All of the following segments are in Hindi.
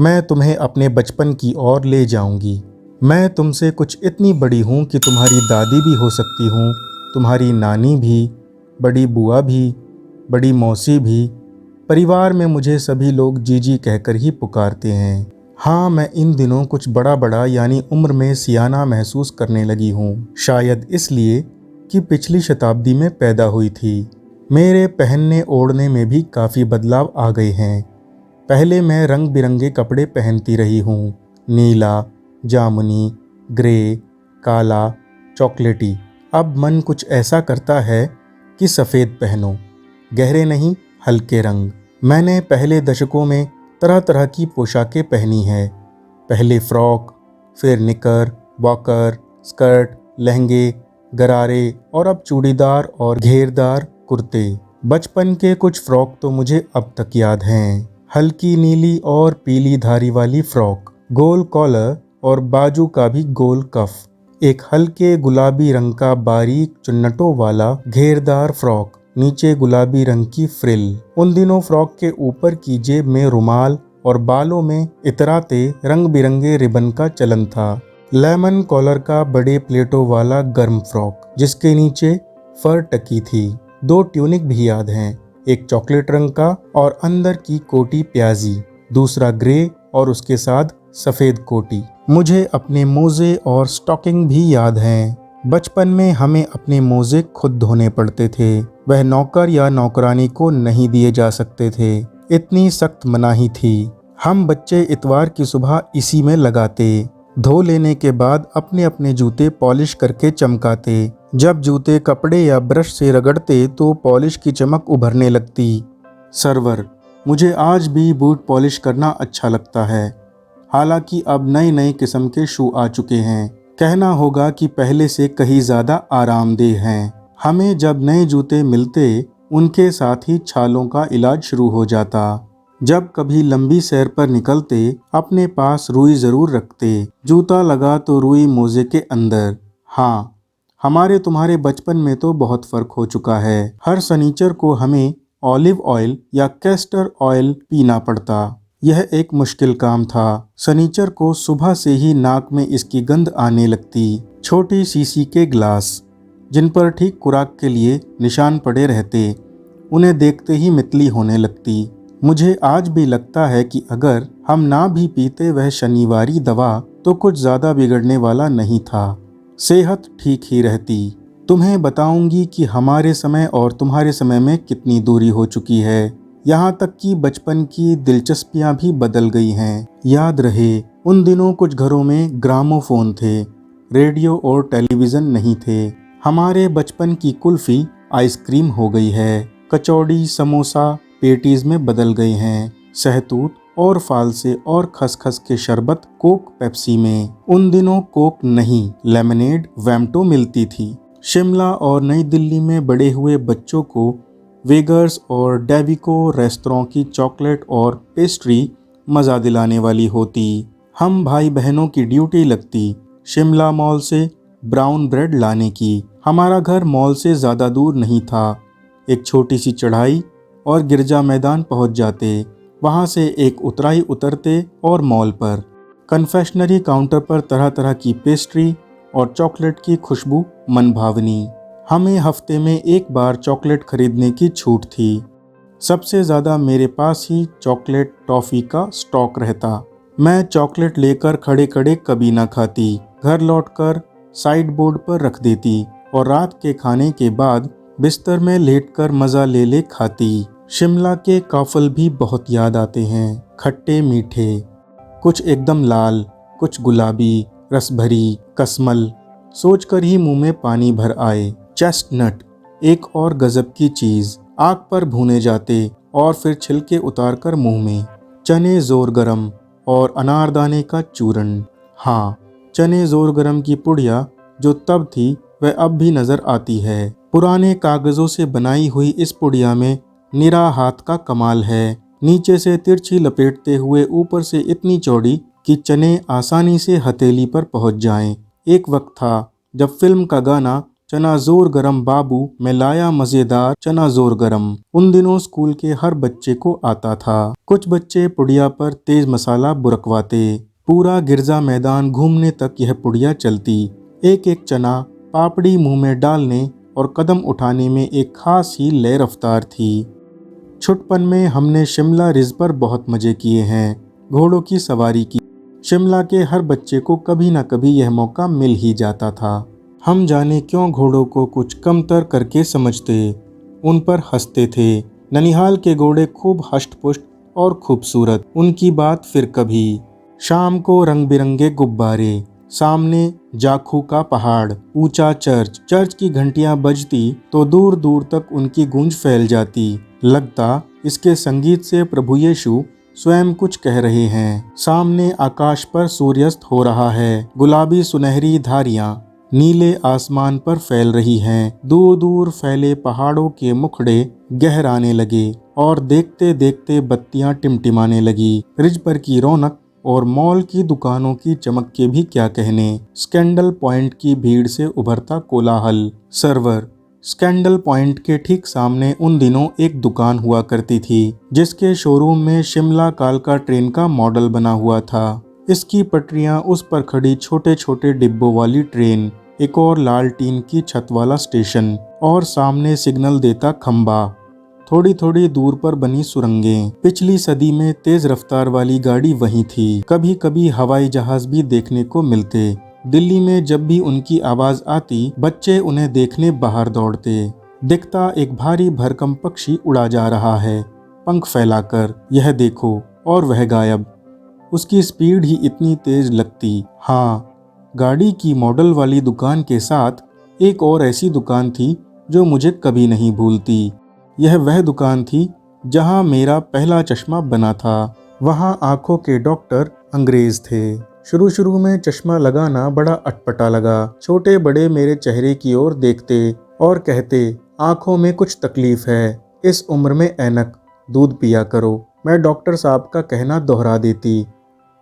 मैं तुम्हें अपने बचपन की ओर ले जाऊंगी। मैं तुमसे कुछ इतनी बड़ी हूँ कि तुम्हारी दादी भी हो सकती हूँ, तुम्हारी नानी भी, बड़ी बुआ भी, बड़ी मौसी भी। परिवार में मुझे सभी लोग जीजी कहकर ही पुकारते हैं। हाँ, मैं इन दिनों कुछ बड़ा बड़ा यानी उम्र में सियाना महसूस करने लगी हूँ। शायद इसलिए कि पिछली शताब्दी में पैदा हुई थी। मेरे पहनने ओढ़ने में भी काफ़ी बदलाव आ गए हैं। पहले मैं रंग बिरंगे कपड़े पहनती रही हूँ, नीला, जामुनी, ग्रे, काला, चॉकलेटी। अब मन कुछ ऐसा करता है कि सफ़ेद पहनो, गहरे नहीं, हल्के रंग। मैंने पहले दशकों में तरह तरह की पोशाकें पहनी हैं। पहले फ्रॉक, फिर निकर, वॉकर, स्कर्ट, लहंगे, गरारे और अब चूड़ीदार और घेरदार कुर्ते। बचपन के कुछ फ्रॉक तो मुझे अब तक याद हैं। हल्की नीली और पीली धारी वाली फ्रॉक, गोल कॉलर और बाजू का भी गोल कफ, एक हल्के गुलाबी रंग का बारीक चुन्नटों वाला घेरदार फ्रॉक, नीचे गुलाबी रंग की फ्रिल। उन दिनों फ्रॉक के ऊपर की जेब में रुमाल और बालों में इतराते रंग बिरंगे रिबन का चलन था। लेमन कॉलर का बड़े प्लेटों वाला गर्म फ्रॉक जिसके नीचे फर टकी थी। 2 ट्यूनिक भी याद हैं, एक चॉकलेट रंग का और अंदर की कोटी प्याजी, दूसरा ग्रे और उसके साथ सफ़ेद कोटी। मुझे अपने मोजे और स्टॉकिंग भी याद हैं। बचपन में हमें अपने मोजे खुद धोने पड़ते थे। वह नौकर या नौकरानी को नहीं दिए जा सकते थे, इतनी सख्त मनाही थी। हम बच्चे इतवार की सुबह इसी में लगाते। धो लेने के बाद अपने अपने जूते पॉलिश करके चमकाते। जब जूते कपड़े या ब्रश से रगड़ते तो पॉलिश की चमक उभरने लगती। सर्वर, मुझे आज भी बूट पॉलिश करना अच्छा लगता है। हालांकि अब नए नए किस्म के शू आ चुके हैं। कहना होगा कि पहले से कहीं ज़्यादा आरामदेह हैं। हमें जब नए जूते मिलते उनके साथ ही छालों का इलाज शुरू हो जाता। जब कभी लंबी सैर पर निकलते अपने पास रुई ज़रूर रखते। जूता लगा तो रुई मोजे के अंदर। हाँ, हमारे तुम्हारे बचपन में तो बहुत फ़र्क हो चुका है। हर शनिचर को हमें ऑलिव ऑयल या कैस्टर ऑयल पीना पड़ता। यह एक मुश्किल काम था। शनिचर को सुबह से ही नाक में इसकी गंध आने लगती। छोटी शीशी के ग्लास जिन पर ठीक खुराक के लिए निशान पड़े रहते, उन्हें देखते ही मितली होने लगती। मुझे आज भी लगता है कि अगर हम ना भी पीते वह शनिवारी दवा तो कुछ ज़्यादा बिगड़ने वाला नहीं था। सेहत ठीक ही रहती। तुम्हें बताऊंगी कि हमारे समय और तुम्हारे समय में कितनी दूरी हो चुकी है। यहाँ तक कि बचपन की दिलचस्पियाँ भी बदल गई हैं। याद रहे, उन दिनों कुछ घरों में ग्रामोफोन थे, रेडियो और टेलीविज़न नहीं थे। हमारे बचपन की कुल्फ़ी आइसक्रीम हो गई है। कचौड़ी, समोसा पेटीज में बदल गए हैं। सहतूत और फालसे और खसखस के शरबत कोक पेप्सी में। उन दिनों कोक नहीं, लेमनेड, वैम्टो मिलती थी। शिमला और नई दिल्ली में बड़े हुए बच्चों को वेगर्स और डेविको रेस्तरां की चॉकलेट और पेस्ट्री मज़ा दिलाने वाली होती। हम भाई बहनों की ड्यूटी लगती शिमला मॉल से ब्राउन ब्रेड लाने की। हमारा घर मॉल से ज़्यादा दूर नहीं था। एक छोटी सी चढ़ाई और गिरजा मैदान पहुंच जाते। वहां से एक उतराई उतरते और मॉल पर कन्फेक्शनरी काउंटर पर तरह तरह की पेस्ट्री और चॉकलेट की खुशबू मन भावनी। हमें हफ्ते में एक बार चॉकलेट खरीदने की छूट थी। सबसे ज़्यादा मेरे पास ही चॉकलेट टॉफ़ी का स्टॉक रहता। मैं चॉकलेट लेकर खड़े खड़े कभी ना खाती, घर लौटकर साइड बोर्ड पर रख देती और रात के खाने के बाद बिस्तर में लेटकर मज़ा ले ले खाती। शिमला के काफल भी बहुत याद आते हैं, खट्टे मीठे, कुछ एकदम लाल, कुछ गुलाबी, रसभरी, कसमल, सोचकर ही मुंह में पानी भर आए। चेस्टनट, एक और गजब की चीज़, आग पर भूने जाते और फिर छिलके उतारकर मुंह में। चने जोर गरम और अनारदाने का चूरन। हाँ, चने जोर गरम की पुड़िया जो तब थी वह अब भी नज़र आती है। पुराने कागज़ों से बनाई हुई इस पुड़िया में निरा हाथ का कमाल है। नीचे से तिरछी लपेटते हुए ऊपर से इतनी चौड़ी कि चने आसानी से हथेली पर पहुंच जाएं। एक वक्त था जब फिल्म का गाना चना जोर गरम बाबू, मैं लाया मजेदार चना जोर गरम। उन दिनों स्कूल के हर बच्चे को आता था। कुछ बच्चे पुड़िया पर तेज मसाला बुरकवाते। पूरा गिरजा मैदान घूमने तक यह पुड़िया चलती। एक एक चना पापड़ी मुंह में डालने और कदम उठाने में एक खास ही लय रफ्तार थी। छुटपन में हमने शिमला रिज पर बहुत मजे किए हैं, घोड़ों की सवारी की। शिमला के हर बच्चे को कभी न कभी यह मौका मिल ही जाता था। हम जाने क्यों घोड़ों को कुछ कमतर करके समझते, उन पर हंसते थे। ननिहाल के घोड़े खूब हष्ट-पुष्ट और खूबसूरत, उनकी बात फिर कभी। शाम को रंग बिरंगे गुब्बारे, सामने जाखू का पहाड़, ऊंचा चर्च। चर्च की घंटियां बजती तो दूर दूर तक उनकी गूंज फैल जाती। लगता इसके संगीत से प्रभु यीशु स्वयं कुछ कह रहे हैं। सामने आकाश पर सूर्यास्त हो रहा है। गुलाबी सुनहरी धारियां नीले आसमान पर फैल रही हैं। दूर दूर फैले पहाड़ों के मुखड़े गहराने लगे और देखते देखते बत्तियां टिमटिमाने लगी। रिज पर की रौनक और मॉल की दुकानों की चमक के भी क्या कहने। स्कैंडल पॉइंट की भीड़ से उभरता कोलाहल। सर्वर स्कैंडल पॉइंट के ठीक सामने उन दिनों एक दुकान हुआ करती थी, जिसके शोरूम में शिमला कालका ट्रेन का मॉडल बना हुआ था। इसकी पटरियां, उस पर खड़ी छोटे छोटे डिब्बों वाली ट्रेन, एक और लाल टीन की छत वाला स्टेशन और सामने सिग्नल देता खंबा। थोड़ी थोड़ी दूर पर बनी सुरंगें। पिछली सदी में तेज रफ्तार वाली गाड़ी वहीं थी। कभी कभी हवाई जहाज भी देखने को मिलते। दिल्ली में जब भी उनकी आवाज आती, बच्चे उन्हें देखने बाहर दौड़ते। दिखता एक भारी भरकम पक्षी उड़ा जा रहा है, पंख फैलाकर, यह देखो, और वह गायब। उसकी स्पीड ही इतनी तेज लगती। हाँ, गाड़ी की मॉडल वाली दुकान के साथ एक और ऐसी दुकान थी जो मुझे कभी नहीं भूलती। यह वह दुकान थी जहां मेरा पहला चश्मा बना था। वहां आंखों के डॉक्टर अंग्रेज थे। शुरू शुरू में चश्मा लगाना बड़ा अटपटा लगा। छोटे बड़े मेरे चेहरे की ओर देखते और कहते, आंखों में कुछ तकलीफ है, इस उम्र में ऐनक, दूध पिया करो। मैं डॉक्टर साहब का कहना दोहरा देती,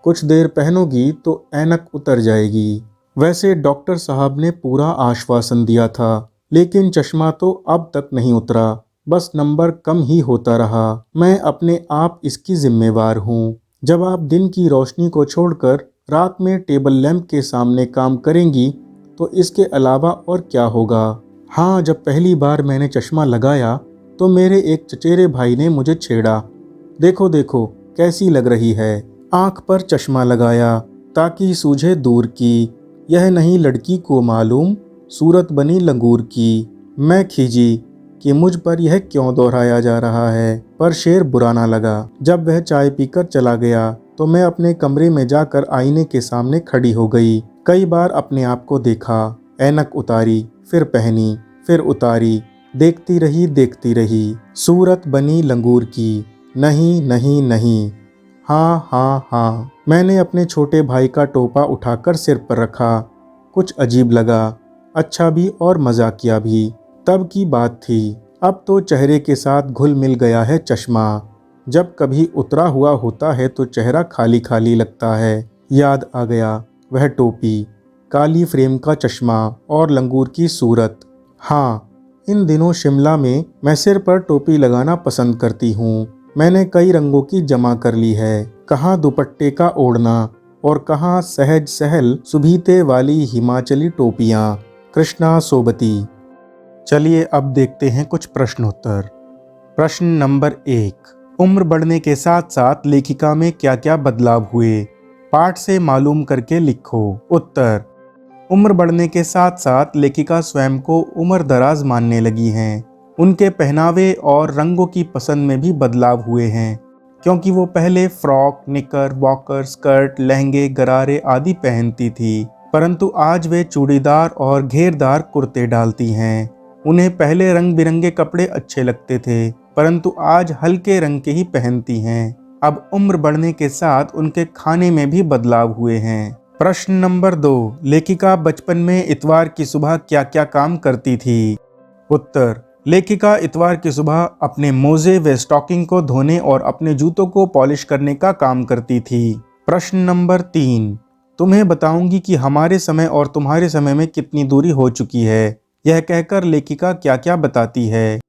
कुछ देर पहनोगी तो ऐनक उतर जाएगी। वैसे डॉक्टर साहब ने पूरा आश्वासन दिया था, लेकिन चश्मा तो अब तक नहीं उतरा, बस नंबर कम ही होता रहा। मैं अपने आप इसकी जिम्मेवार हूँ। जब आप दिन की रोशनी को छोड़कर रात में टेबल लैंप के सामने काम करेंगी तो इसके अलावा और क्या होगा। हाँ, जब पहली बार मैंने चश्मा लगाया तो मेरे एक चचेरे भाई ने मुझे छेड़ा, देखो देखो कैसी लग रही है। आंख पर चश्मा लगाया ताकि सूझे दूर की, यह नहीं लड़की को मालूम, सूरत बनी लंगूर की। मैं खीजी कि मुझ पर यह क्यों दोहराया जा रहा है, पर शेर बुरा ना लगा। जब वह चाय पीकर चला गया तो मैं अपने कमरे में जाकर आईने के सामने खड़ी हो गई। कई बार अपने आप को देखा, ऐनक उतारी, फिर पहनी, फिर उतारी, देखती रही। सूरत बनी लंगूर की, नहीं नहीं नहीं, हाँ हाँ हाँ। मैंने अपने छोटे भाई का टोपा उठाकर सिर पर रखा। कुछ अजीब लगा, अच्छा भी और मजाकिया भी। तब की बात थी। अब तो चेहरे के साथ घुल मिल गया है चश्मा। जब कभी उतरा हुआ होता है तो चेहरा खाली खाली लगता है। याद आ गया वह टोपी, काली फ्रेम का चश्मा और लंगूर की सूरत। हाँ, इन दिनों शिमला में मैं सिर पर टोपी लगाना पसंद करती हूँ। मैंने कई रंगों की जमा कर ली है, कहाँ दुपट्टे का ओढ़ना और कहाँ सहज सहल सुभीते वाली हिमाचली टोपियाँ। कृष्णा सोबती। चलिए अब देखते हैं कुछ प्रश्नोत्तर। प्रश्न नंबर 1, उम्र बढ़ने के साथ साथ लेखिका में क्या क्या बदलाव हुए, पाठ से मालूम करके लिखो। उत्तर, उम्र बढ़ने के साथ साथ लेखिका स्वयं को उम्र दराज मानने लगी हैं। उनके पहनावे और रंगों की पसंद में भी बदलाव हुए हैं, क्योंकि वो पहले फ्रॉक, निकर, वॉकर, स्कर्ट, लहंगे, गरारे आदि पहनती थी, परंतु आज वे चूड़ीदार और घेरदार कुर्ते डालती हैं। उन्हें पहले रंग बिरंगे कपड़े अच्छे लगते थे, परंतु आज हल्के रंग के ही पहनती हैं। अब उम्र बढ़ने के साथ उनके खाने में भी बदलाव हुए हैं। प्रश्न नंबर 2, लेखिका बचपन में इतवार की सुबह क्या क्या काम करती थी। उत्तर, लेखिका इतवार की सुबह अपने मोजे व स्टॉकिंग को धोने और अपने जूतों को पॉलिश करने का काम करती थी। प्रश्न नंबर 3, तुम्हें बताऊंगी कि हमारे समय और तुम्हारे समय में कितनी दूरी हो चुकी है। यह कहकर लेखिका क्या क्या बताती है?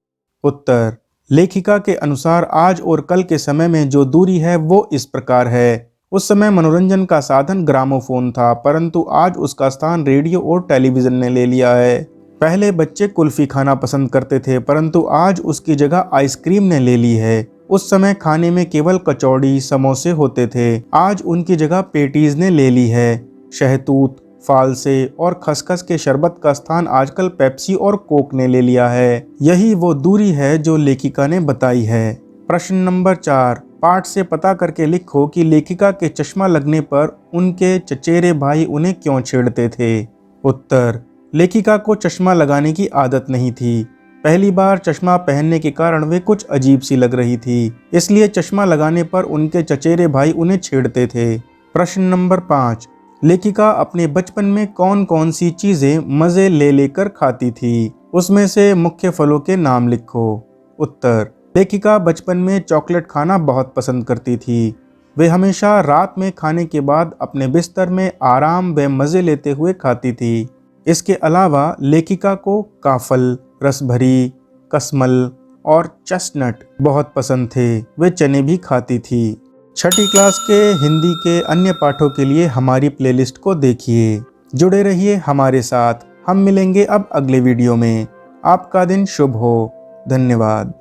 उत्तर, लेखिका के अनुसार आज और कल के समय में जो दूरी है वो इस प्रकार है। उस समय मनोरंजन का साधन ग्रामोफोन था, परंतु आज उसका स्थान रेडियो और टेलीविजन ने ले लिया है। पहले बच्चे कुल्फी खाना पसंद करते थे, परंतु आज उसकी जगह आइसक्रीम ने ले ली है। उस समय खाने में केवल कचौड़ी समोसे होते थे, आज उनकी जगह पेटीज ने ले ली है। शहतूत, फालसे और खसखस के शरबत का स्थान आजकल पेप्सी और कोक ने ले लिया है। यही वो दूरी है जो लेखिका ने बताई है। प्रश्न नंबर 4, पाठ से पता करके लिखो कि लेखिका के चश्मा लगने पर उनके चचेरे भाई उन्हें क्यों छेड़ते थे? उत्तर, लेखिका को चश्मा लगाने की आदत नहीं थी। पहली बार चश्मा पहनने के कारण वे कुछ अजीब सी लग रही थी, इसलिए चश्मा लगाने पर उनके चचेरे भाई उन्हें छेड़ते थे। प्रश्न नंबर 5, लेखिका अपने बचपन में कौन कौन सी चीजें मजे ले लेकर खाती थी? उसमें से मुख्य फलों के नाम लिखो। उत्तर, लेखिका बचपन में चॉकलेट खाना बहुत पसंद करती थी। वे हमेशा रात में खाने के बाद अपने बिस्तर में आराम व मजे लेते हुए खाती थी। इसके अलावा लेखिका को काफल, रसभरी, कसमल और चेस्टनट बहुत पसंद थे। वे चने भी खाती थी। छठी क्लास के हिंदी के अन्य पाठों के लिए हमारी प्लेलिस्ट को देखिए। जुड़े रहिए हमारे साथ। हम मिलेंगे अब अगले वीडियो में। आपका दिन शुभ हो। धन्यवाद।